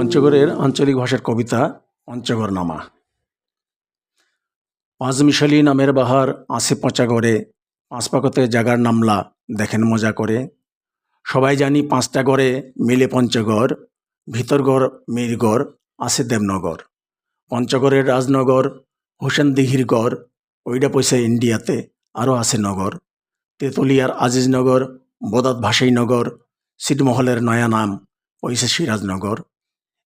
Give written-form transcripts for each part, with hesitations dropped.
পঞ্চগড়ের আঞ্চলিক ভাষার কবিতা পঞ্চগড় নামা। পাঁচমিশালি নামের বাহার আসে পঞ্চগড়ে, পাঁচ পাকতে জাগার নামলা দেখেন মজা করে। সবাই জানি পাঁচটা গড়ে মিলে পঞ্চগড়, ভিতরগড় মিরগড় আসে দেবনগর। পঞ্চগড়ের রাজনগর হোসেন দিঘির গড়, ওইটা পয়সা ইন্ডিয়াতে আরও আছে নগর। তেতুলিয়ার আজিজনগর, বদাত ভাসাইনগর, ছিটমহলের নয়া নাম পয়সা সিরাজনগর।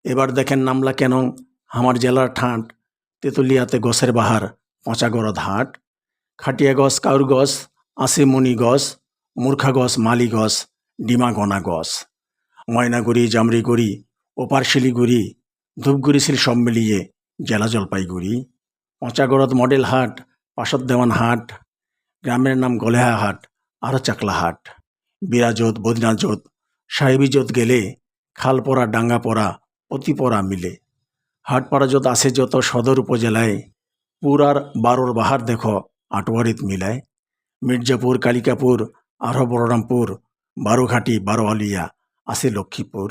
এবার দেখেন নামলা কেন আমার জেলার ঠাঁট, তেতুলিয়াতে গছের বাহার পঁচাগড় হাট। খাটিয়া গছ কাউর গছ আসে মণি গছ, মূর্খা গছ মালি গছ ডিমা গনা গছ। ময়নাগুড়ি জামরিগুড়ি ওপার শিলিগুড়ি, ধূপগুড়ি সিল সব মিলিয়ে জেলা জলপাইগুড়ি। পঁচাগড়ত মডেল হাট, পাশত দেওয়ান হাট, গ্রামের নাম গলেহা হাট আরও চাকলা হাট। বিরাজোত বদিনাজোত সাহেবিজোত গেলে, খালপড়া ডাঙ্গাপড়া অতিপড়া মিলে। হাটপাড়া যত আছে যত সদর উপজেলায়, পুরার বারোর বাহার দেখো আটোয়ারিত মিলায়। মির্জাপুর কালিকাপুর আরও বড়রামপুর, বারোঘাটি বারোয়ালিয়া আছে লক্ষ্মীপুর।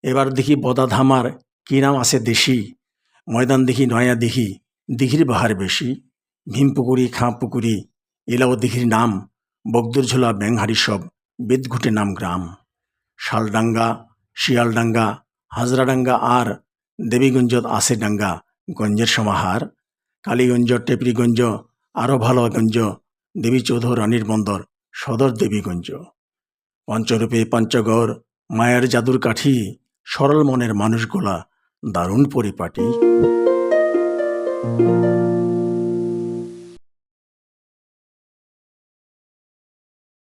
এবার দেখি বদাধামার কি নাম আছে দেশি, ময়দান দেখি নয়া দিঘি দিঘির বাহার বেশি। ভীমপুকুরি খাঁপুকুরি এলাও দিঘির নাম, বগদুরঝোলা ব্যাংহারি সব বেদঘুটে নাম গ্রাম। শালডাঙ্গা শিয়ালডাঙ্গা হাজরাডাঙ্গা আর দেবীগঞ্জত আছে ডাঙ্গা গঞ্জের সমাহার। কালীগঞ্জ টেপরিগঞ্জ আরও ভালো গঞ্জ, দেবী চৌধ রানীর বন্দর সদর দেবীগঞ্জ। পঞ্চরূপে পঞ্চগড় মায়ের জাদুর কাঠি, সরল মনের মানুষগুলা দারুণ পরিপাটি।